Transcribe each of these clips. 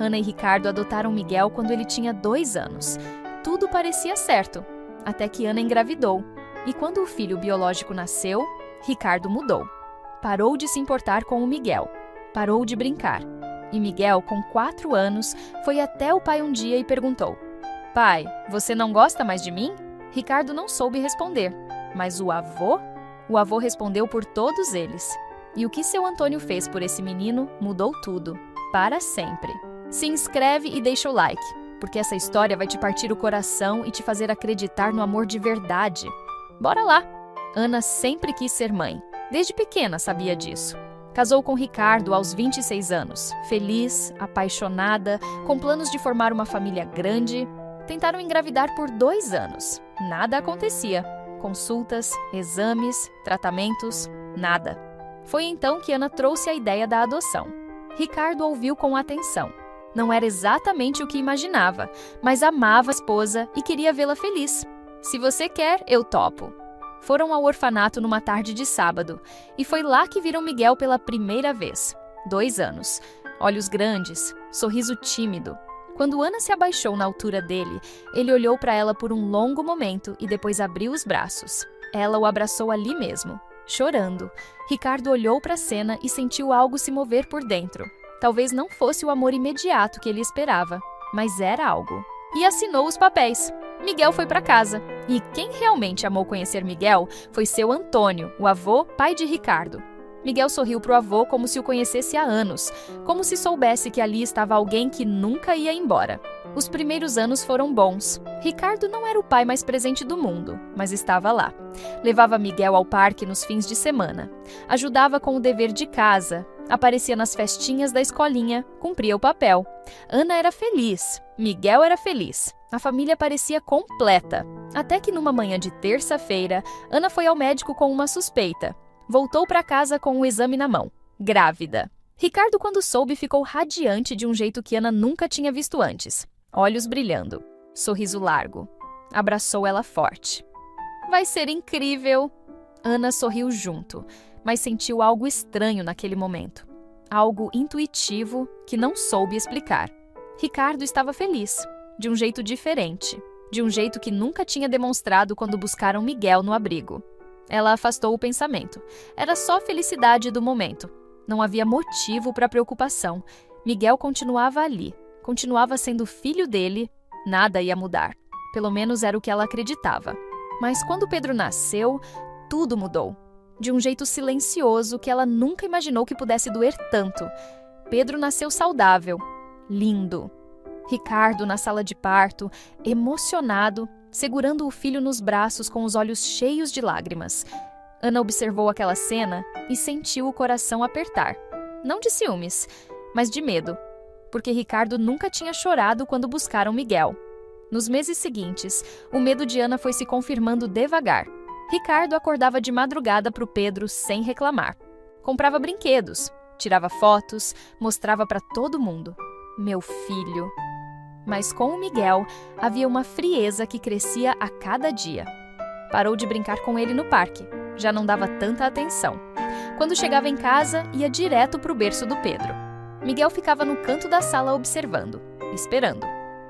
Ana e Ricardo adotaram Miguel quando ele tinha 2 anos. Tudo parecia certo, até que Ana engravidou. E quando o filho biológico nasceu, Ricardo mudou. Parou de se importar com o Miguel. Parou de brincar. E Miguel, com 4 anos, foi até o pai um dia e perguntou: "Pai, você não gosta mais de mim?" Ricardo não soube responder, mas o avô respondeu por todos eles. E o que seu Antônio fez por esse menino mudou tudo, para sempre. Se inscreve e deixa o like, porque essa história vai te partir o coração e te fazer acreditar no amor de verdade. Bora lá! Ana sempre quis ser mãe. Desde pequena sabia disso. Casou com Ricardo aos 26 anos, feliz, apaixonada, com planos de formar uma família grande. Tentaram engravidar por 2 anos. Nada acontecia. Consultas, exames, tratamentos, nada. Foi então que Ana trouxe a ideia da adoção. Ricardo ouviu com atenção. Não era exatamente o que imaginava, mas amava a esposa e queria vê-la feliz. "Se você quer, eu topo." Foram ao orfanato numa tarde de sábado, e foi lá que viram Miguel pela primeira vez. 2 anos, olhos grandes, sorriso tímido. Quando Ana se abaixou na altura dele, ele olhou para ela por um longo momento e depois abriu os braços. Ela o abraçou ali mesmo, chorando. Ricardo olhou para a cena e sentiu algo se mover por dentro. Talvez não fosse o amor imediato que ele esperava, mas era algo. E assinou os papéis. Miguel foi para casa. E quem realmente amou conhecer Miguel foi seu Antônio, o avô, pai de Ricardo. Miguel sorriu para o avô como se o conhecesse há anos, como se soubesse que ali estava alguém que nunca ia embora. Os primeiros anos foram bons. Ricardo não era o pai mais presente do mundo, mas estava lá. Levava Miguel ao parque nos fins de semana. Ajudava com o dever de casa. Aparecia nas festinhas da escolinha, cumpria o papel. Ana era feliz. Miguel era feliz. A família parecia completa. Até que numa manhã de terça-feira, Ana foi ao médico com uma suspeita. Voltou para casa com o exame na mão. Grávida. Ricardo, quando soube, ficou radiante de um jeito que Ana nunca tinha visto antes. Olhos brilhando. Sorriso largo. Abraçou ela forte. "Vai ser incrível!" Ana sorriu junto, mas sentiu algo estranho naquele momento. Algo intuitivo que não soube explicar. Ricardo estava feliz, de um jeito diferente, de um jeito que nunca tinha demonstrado quando buscaram Miguel no abrigo. Ela afastou o pensamento. Era só felicidade do momento. Não havia motivo para preocupação. Miguel continuava ali, continuava sendo filho dele, nada ia mudar. Pelo menos era o que ela acreditava. Mas quando Pedro nasceu, tudo mudou. De um jeito silencioso que ela nunca imaginou que pudesse doer tanto. Pedro nasceu saudável, lindo. Ricardo na sala de parto, emocionado, segurando o filho nos braços com os olhos cheios de lágrimas. Ana observou aquela cena e sentiu o coração apertar. Não de ciúmes, mas de medo, porque Ricardo nunca tinha chorado quando buscaram Miguel. Nos meses seguintes, o medo de Ana foi se confirmando devagar. Ricardo acordava de madrugada para o Pedro sem reclamar. Comprava brinquedos, tirava fotos, mostrava para todo mundo. "Meu filho." Mas com o Miguel, havia uma frieza que crescia a cada dia. Parou de brincar com ele no parque. Já não dava tanta atenção. Quando chegava em casa, ia direto para o berço do Pedro. Miguel ficava no canto da sala observando, esperando.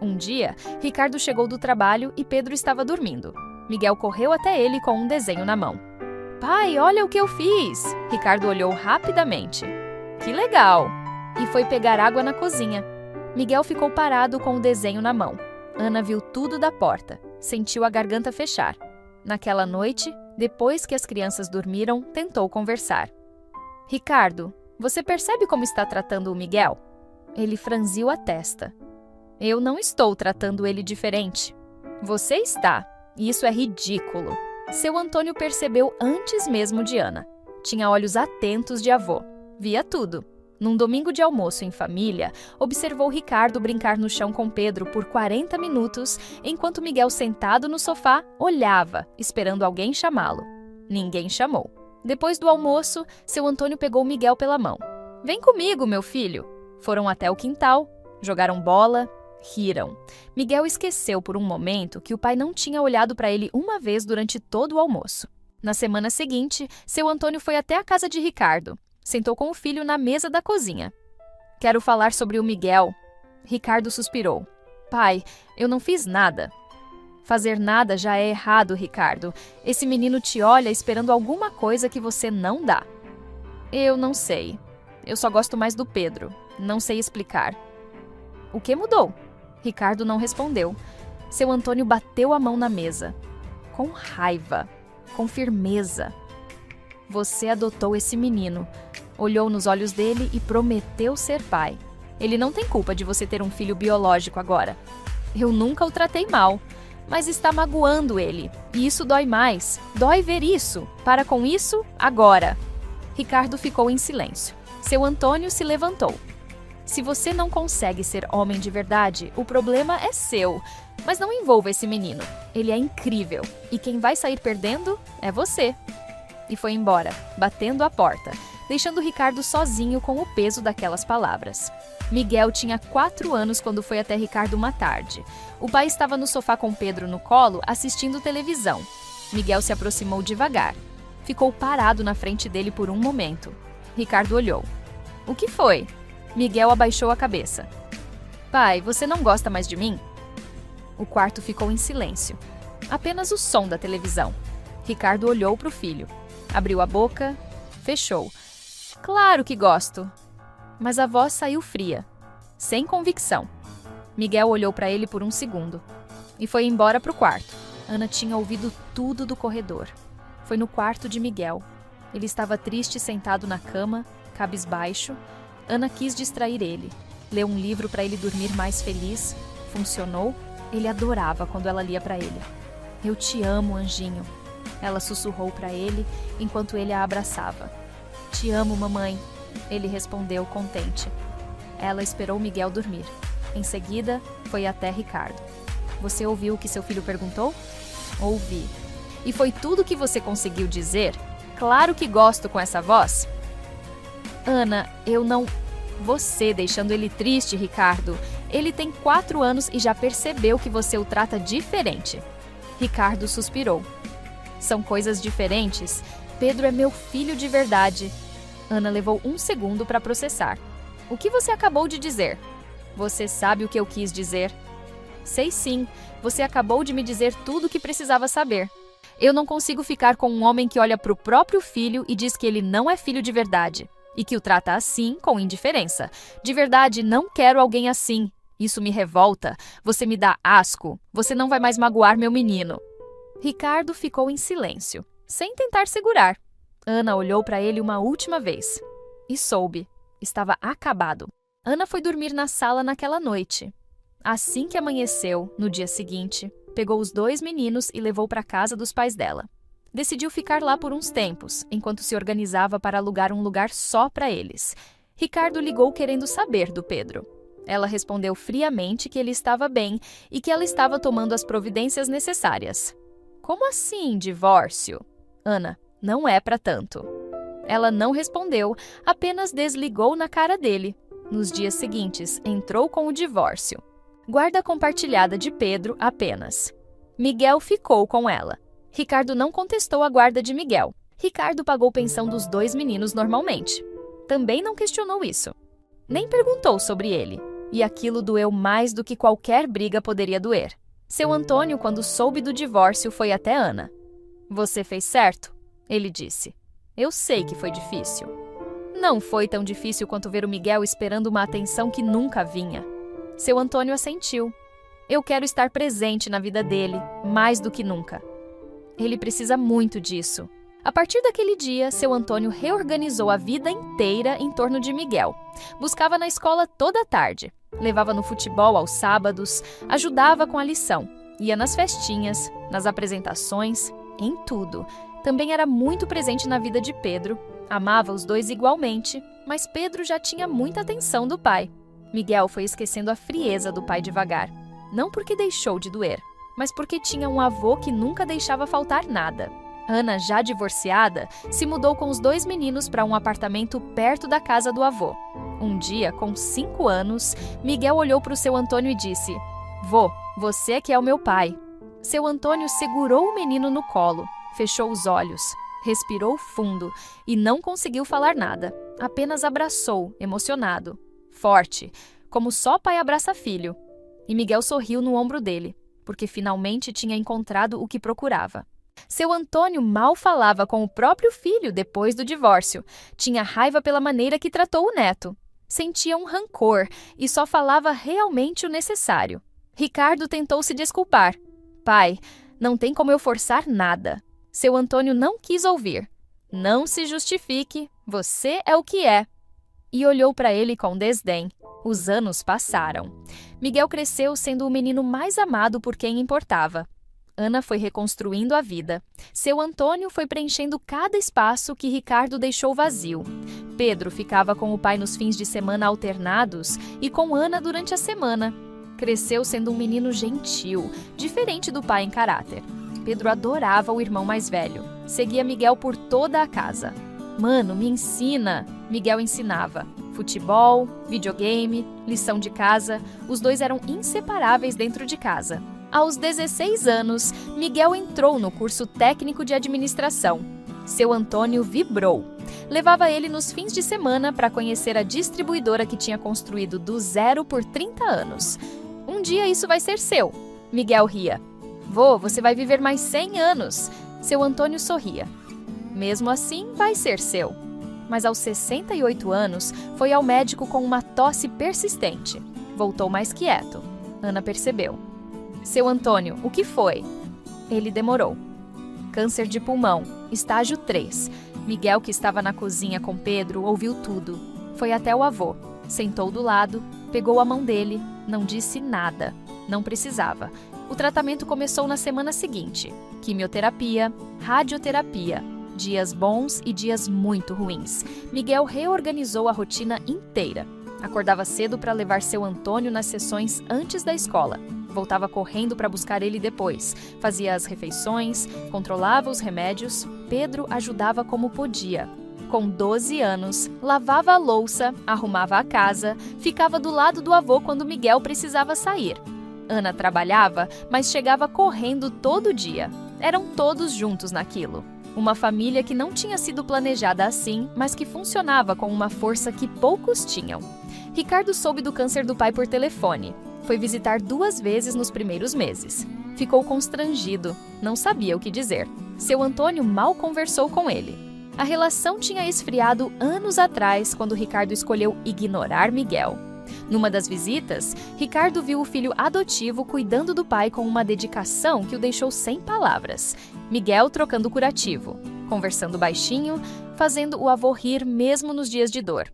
Um dia, Ricardo chegou do trabalho e Pedro estava dormindo. Miguel correu até ele com um desenho na mão. "Pai, olha o que eu fiz!" Ricardo olhou rapidamente. "Que legal!" E foi pegar água na cozinha. Miguel ficou parado com o desenho na mão. Ana viu tudo da porta, sentiu a garganta fechar. Naquela noite, depois que as crianças dormiram, tentou conversar. "Ricardo, você percebe como está tratando o Miguel?" Ele franziu a testa. "Eu não estou tratando ele diferente." "Você está, e isso é ridículo." Seu Antônio percebeu antes mesmo de Ana. Tinha olhos atentos de avô. Via tudo. Num domingo de almoço em família, observou Ricardo brincar no chão com Pedro por 40 minutos, enquanto Miguel, sentado no sofá, olhava, esperando alguém chamá-lo. Ninguém chamou. Depois do almoço, seu Antônio pegou Miguel pela mão. "Vem comigo, meu filho." Foram até o quintal, jogaram bola, riram. Miguel esqueceu por um momento que o pai não tinha olhado para ele uma vez durante todo o almoço. Na semana seguinte, seu Antônio foi até a casa de Ricardo. Sentou com o filho na mesa da cozinha. "Quero falar sobre o Miguel." Ricardo suspirou. Pai, eu não fiz nada. Fazer nada já é errado, Ricardo. Esse menino te olha esperando alguma coisa que você não dá. Eu não sei. Eu só gosto mais do Pedro. Não sei explicar. O que mudou? Ricardo não respondeu. Seu Antônio bateu a mão na mesa. Com raiva. Com firmeza. Você adotou esse menino. Olhou nos olhos dele e prometeu ser pai. Ele não tem culpa de você ter um filho biológico agora. Eu nunca o tratei mal. Mas está magoando ele. E isso dói mais. Dói ver isso. Para com isso, agora. Ricardo ficou em silêncio. Seu Antônio se levantou. Se você não consegue ser homem de verdade, o problema é seu. Mas não envolva esse menino. Ele é incrível. E quem vai sair perdendo é você. E foi embora, batendo a porta, deixando Ricardo sozinho com o peso daquelas palavras. Miguel tinha 4 anos quando foi até Ricardo uma tarde. O pai estava no sofá com Pedro no colo, assistindo televisão. Miguel se aproximou devagar. Ficou parado na frente dele por um momento. Ricardo olhou. O que foi? Miguel abaixou a cabeça. Pai, você não gosta mais de mim? O quarto ficou em silêncio. Apenas o som da televisão. Ricardo olhou para o filho. Abriu a boca, fechou. Claro que gosto. Mas a voz saiu fria, sem convicção. Miguel olhou para ele por um segundo e foi embora para o quarto. Ana tinha ouvido tudo do corredor. Foi no quarto de Miguel. Ele estava triste sentado na cama, cabisbaixo. Ana quis distrair ele. Leu um livro para ele dormir mais feliz. Funcionou. Ele adorava quando ela lia para ele. Eu te amo, anjinho. Ela sussurrou para ele enquanto ele a abraçava. Te amo, mamãe. Ele respondeu, contente. Ela esperou Miguel dormir. Em seguida, foi até Ricardo. Você ouviu o que seu filho perguntou? Ouvi. E foi tudo o que você conseguiu dizer? Claro que gosto com essa voz. Ana, eu não... Você deixando ele triste, Ricardo. Ele tem 4 anos e já percebeu que você o trata diferente. Ricardo suspirou. São coisas diferentes. Pedro é meu filho de verdade. Ana levou um segundo para processar. O que você acabou de dizer? Você sabe o que eu quis dizer? Sei sim. Você acabou de me dizer tudo o que precisava saber. Eu não consigo ficar com um homem que olha para o próprio filho e diz que ele não é filho de verdade. E que o trata assim, com indiferença. De verdade, não quero alguém assim. Isso me revolta. Você me dá asco. Você não vai mais magoar meu menino. Ricardo ficou em silêncio, sem tentar segurar. Ana olhou para ele uma última vez. E soube. Estava acabado. Ana foi dormir na sala naquela noite. Assim que amanheceu, no dia seguinte, pegou os 2 meninos e levou para a casa dos pais dela. Decidiu ficar lá por uns tempos, enquanto se organizava para alugar um lugar só para eles. Ricardo ligou querendo saber do Pedro. Ela respondeu friamente que ele estava bem e que ela estava tomando as providências necessárias. Como assim, divórcio? Ana, não é para tanto. Ela não respondeu, apenas desligou na cara dele. Nos dias seguintes, entrou com o divórcio. Guarda compartilhada de Pedro apenas. Miguel ficou com ela. Ricardo não contestou a guarda de Miguel. Ricardo pagou pensão dos 2 meninos normalmente. Também não questionou isso. Nem perguntou sobre ele. E aquilo doeu mais do que qualquer briga poderia doer. Seu Antônio, quando soube do divórcio, foi até Ana. Você fez certo, ele disse. Eu sei que foi difícil. Não foi tão difícil quanto ver o Miguel esperando uma atenção que nunca vinha. Seu Antônio assentiu. Eu quero estar presente na vida dele, mais do que nunca. Ele precisa muito disso. A partir daquele dia, seu Antônio reorganizou a vida inteira em torno de Miguel. Buscava na escola toda a tarde. Levava no futebol aos sábados, ajudava com a lição. Ia nas festinhas, nas apresentações, em tudo. Também era muito presente na vida de Pedro. Amava os 2 igualmente, mas Pedro já tinha muita atenção do pai. Miguel foi esquecendo a frieza do pai devagar. Não porque deixou de doer, mas porque tinha um avô que nunca deixava faltar nada. Ana, já divorciada, se mudou com os 2 meninos para um apartamento perto da casa do avô. Um dia, com 5 anos, Miguel olhou para o seu Antônio e disse: Vô, você que é o meu pai. Seu Antônio segurou o menino no colo, fechou os olhos, respirou fundo e não conseguiu falar nada. Apenas abraçou, emocionado. Forte, como só pai abraça filho. E Miguel sorriu no ombro dele, porque finalmente tinha encontrado o que procurava. Seu Antônio mal falava com o próprio filho depois do divórcio. Tinha raiva pela maneira que tratou o neto. Sentia um rancor e só falava realmente o necessário. Ricardo tentou se desculpar. Pai, não tem como eu forçar nada. Seu Antônio não quis ouvir. Não se justifique, você é o que é. E olhou para ele com desdém. Os anos passaram. Miguel cresceu sendo o menino mais amado por quem importava. Ana foi reconstruindo a vida. Seu Antônio foi preenchendo cada espaço que Ricardo deixou vazio. Pedro ficava com o pai nos fins de semana alternados e com Ana durante a semana. Cresceu sendo um menino gentil, diferente do pai em caráter. Pedro adorava o irmão mais velho. Seguia Miguel por toda a casa. Mano, me ensina! Miguel ensinava. Futebol, videogame, lição de casa, os dois eram inseparáveis dentro de casa. Aos 16 anos, Miguel entrou no curso técnico de administração. Seu Antônio vibrou. Levava ele nos fins de semana para conhecer a distribuidora que tinha construído do zero por 30 anos. Um dia isso vai ser seu. Miguel ria. Vô, você vai viver mais 100 anos. Seu Antônio sorria. Mesmo assim, vai ser seu. Mas aos 68 anos, foi ao médico com uma tosse persistente. Voltou mais quieto. Ana percebeu. Seu Antônio, o que foi? Ele demorou. Câncer de pulmão, estágio 3. Miguel, que estava na cozinha com Pedro, ouviu tudo. Foi até o avô. Sentou do lado, pegou a mão dele, não disse nada. Não precisava. O tratamento começou na semana seguinte. Quimioterapia, radioterapia. Dias bons e dias muito ruins. Miguel reorganizou a rotina inteira. Acordava cedo para levar seu Antônio nas sessões antes da escola. Voltava correndo para buscar ele depois. Fazia as refeições, controlava os remédios. Pedro ajudava como podia. Com 12 anos, lavava a louça, arrumava a casa, ficava do lado do avô quando Miguel precisava sair. Ana trabalhava, mas chegava correndo todo dia. Eram todos juntos naquilo. Uma família que não tinha sido planejada assim, mas que funcionava com uma força que poucos tinham. Ricardo soube do câncer do pai por telefone. Foi visitar 2 vezes nos primeiros meses. Ficou constrangido, não sabia o que dizer. Seu Antônio mal conversou com ele. A relação tinha esfriado anos atrás, quando Ricardo escolheu ignorar Miguel. Numa das visitas, Ricardo viu o filho adotivo cuidando do pai com uma dedicação que o deixou sem palavras. Miguel trocando curativo, conversando baixinho, fazendo o avô rir mesmo nos dias de dor.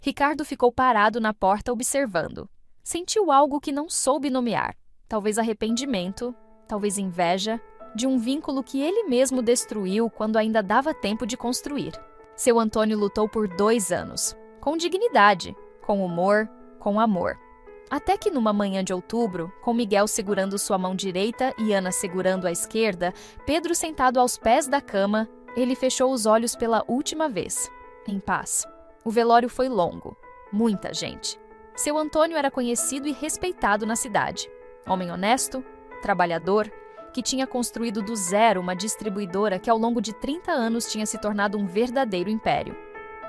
Ricardo ficou parado na porta observando. Sentiu algo que não soube nomear. Talvez arrependimento, talvez inveja, de um vínculo que ele mesmo destruiu quando ainda dava tempo de construir. Seu Antônio lutou por 2 anos, com dignidade, com humor, com amor. Até que numa manhã de outubro, com Miguel segurando sua mão direita e Ana segurando a esquerda, Pedro sentado aos pés da cama, ele fechou os olhos pela última vez, em paz. O velório foi longo, muita gente. Seu Antônio era conhecido e respeitado na cidade. Homem honesto, trabalhador, que tinha construído do zero uma distribuidora que ao longo de 30 anos tinha se tornado um verdadeiro império.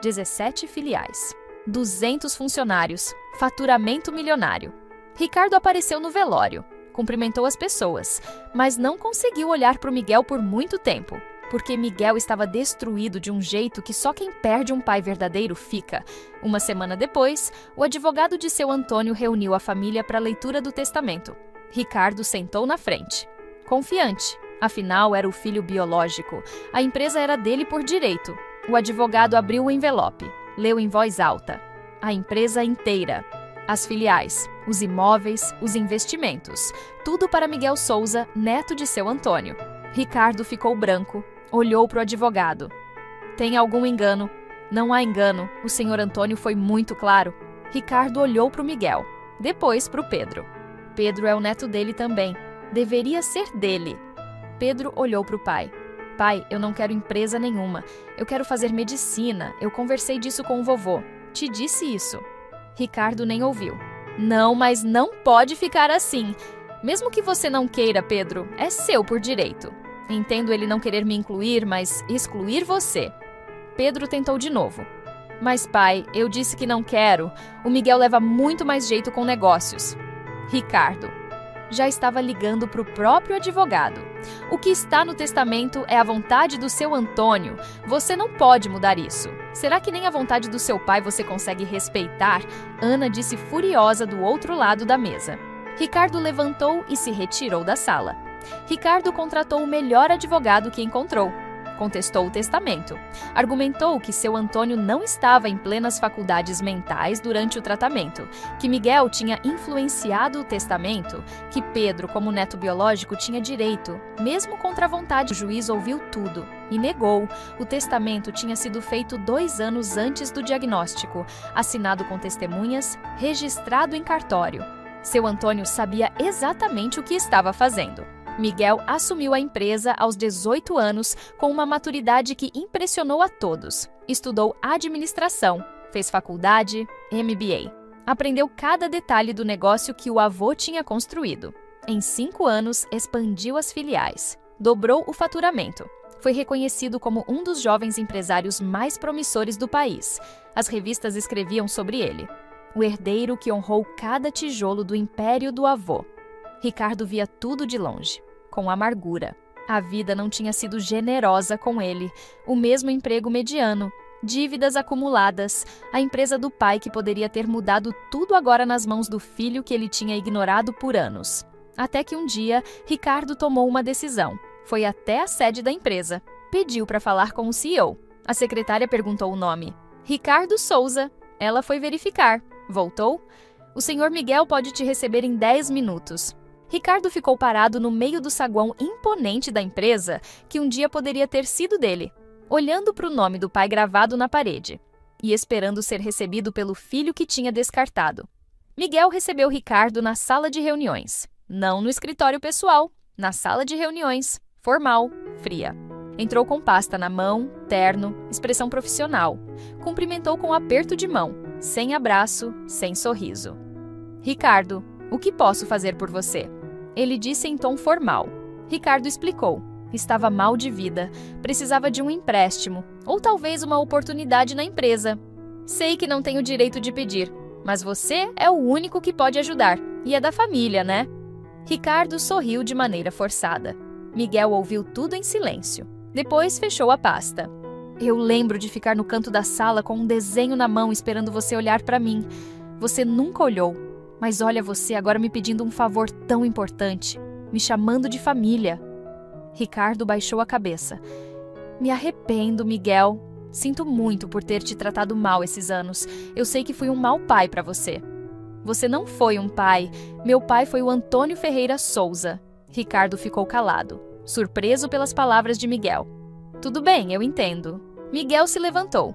17 filiais. 200 funcionários, faturamento milionário. Ricardo apareceu no velório, cumprimentou as pessoas, mas não conseguiu olhar para o Miguel por muito tempo, porque Miguel estava destruído de um jeito que só quem perde um pai verdadeiro fica. Uma semana depois, o advogado de seu Antônio reuniu a família para a leitura do testamento. Ricardo sentou na frente. Confiante, afinal era o filho biológico. A empresa era dele por direito. O advogado abriu o envelope. Leu em voz alta. A empresa inteira. As filiais, os imóveis, os investimentos. Tudo para Miguel Souza, neto de seu Antônio. Ricardo ficou branco. Olhou para o advogado. Tem algum engano? Não há engano. O senhor Antônio foi muito claro. Ricardo olhou para o Miguel. Depois para o Pedro. Pedro é o neto dele também. Deveria ser dele. Pedro olhou para o pai. Pai, eu não quero empresa nenhuma. Eu quero fazer medicina. Eu conversei disso com o vovô. Te disse isso. Ricardo nem ouviu. Não, mas não pode ficar assim. Mesmo que você não queira, Pedro, é seu por direito. Entendo ele não querer me incluir, mas excluir você. Pedro tentou de novo. Mas pai, eu disse que não quero. O Miguel leva muito mais jeito com negócios. Ricardo já estava ligando para o próprio advogado. O que está no testamento é a vontade do seu Antônio. Você não pode mudar isso. Será que nem a vontade do seu pai você consegue respeitar? Ana disse furiosa do outro lado da mesa. Ricardo levantou e se retirou da sala. Ricardo contratou o melhor advogado que encontrou. Contestou o testamento. Argumentou que seu Antônio não estava em plenas faculdades mentais durante o tratamento, que Miguel tinha influenciado o testamento, que Pedro, como neto biológico, tinha direito, mesmo contra a vontade. O juiz ouviu tudo e negou. O testamento tinha sido feito 2 anos antes do diagnóstico, assinado com testemunhas, registrado em cartório. Seu Antônio sabia exatamente o que estava fazendo. Miguel assumiu a empresa aos 18 anos com uma maturidade que impressionou a todos. Estudou administração, fez faculdade, MBA. Aprendeu cada detalhe do negócio que o avô tinha construído. Em 5 anos, expandiu as filiais, dobrou o faturamento. Foi reconhecido como um dos jovens empresários mais promissores do país. As revistas escreviam sobre ele. O herdeiro que honrou cada tijolo do império do avô. Ricardo via tudo de longe, com amargura. A vida não tinha sido generosa com ele. O mesmo emprego mediano, dívidas acumuladas, a empresa do pai que poderia ter mudado tudo agora nas mãos do filho que ele tinha ignorado por anos. Até que um dia, Ricardo tomou uma decisão. Foi até a sede da empresa. Pediu para falar com o CEO. A secretária perguntou o nome. Ricardo Souza. Ela foi verificar. Voltou? O senhor Miguel pode te receber em 10 minutos. Ricardo ficou parado no meio do saguão imponente da empresa, que um dia poderia ter sido dele, olhando para o nome do pai gravado na parede e esperando ser recebido pelo filho que tinha descartado. Miguel recebeu Ricardo na sala de reuniões, não no escritório pessoal, na sala de reuniões, formal, fria. Entrou com pasta na mão, terno, expressão profissional. Cumprimentou com um aperto de mão, sem abraço, sem sorriso. Ricardo, o que posso fazer por você? Ele disse em tom formal. Ricardo explicou. Estava mal de vida, precisava de um empréstimo, ou talvez uma oportunidade na empresa. Sei que não tenho direito de pedir, mas você é o único que pode ajudar, e é da família, né? Ricardo sorriu de maneira forçada. Miguel ouviu tudo em silêncio. Depois fechou a pasta. Eu lembro de ficar no canto da sala com um desenho na mão esperando você olhar para mim. Você nunca olhou. Mas olha você agora me pedindo um favor tão importante, me chamando de família. Ricardo baixou a cabeça. Me arrependo, Miguel. Sinto muito por ter te tratado mal esses anos. Eu sei que fui um mau pai para você. Você não foi um pai. Meu pai foi o Antônio Ferreira Souza. Ricardo ficou calado, surpreso pelas palavras de Miguel. Tudo bem, eu entendo. Miguel se levantou.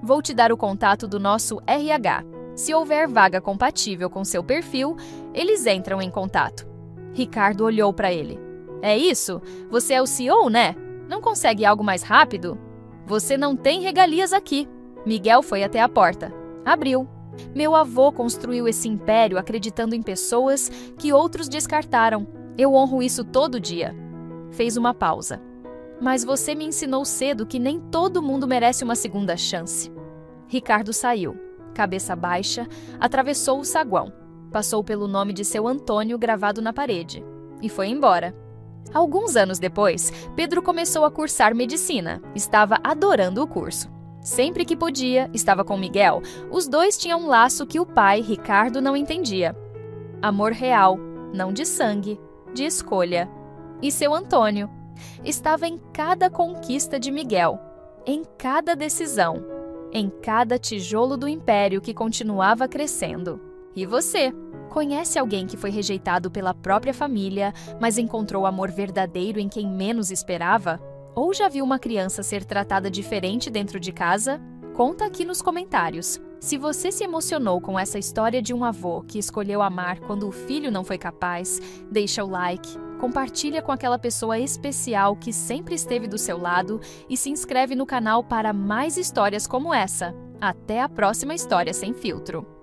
Vou te dar o contato do nosso RH. Se houver vaga compatível com seu perfil, eles entram em contato. Ricardo olhou para ele. É isso? Você é o CEO, né? Não consegue algo mais rápido? Você não tem regalias aqui. Miguel foi até a porta. Abriu. Meu avô construiu esse império acreditando em pessoas que outros descartaram. Eu honro isso todo dia. Fez uma pausa. Mas você me ensinou cedo que nem todo mundo merece uma segunda chance. Ricardo saiu. Cabeça baixa, atravessou o saguão, passou pelo nome de seu Antônio gravado na parede e foi embora. Alguns anos depois, Pedro começou a cursar medicina. Estava adorando o curso. Sempre que podia, estava com Miguel. Os dois tinham um laço que o pai, Ricardo, não entendia. Amor real, não de sangue, de escolha. E seu Antônio estava em cada conquista de Miguel, em cada decisão, em cada tijolo do império que continuava crescendo. E você? Conhece alguém que foi rejeitado pela própria família, mas encontrou amor verdadeiro em quem menos esperava? Ou já viu uma criança ser tratada diferente dentro de casa? Conta aqui nos comentários. Se você se emocionou com essa história de um avô que escolheu amar quando o filho não foi capaz, deixa o like, compartilha com aquela pessoa especial que sempre esteve do seu lado e se inscreve no canal para mais histórias como essa. Até a próxima História Sem Filtro.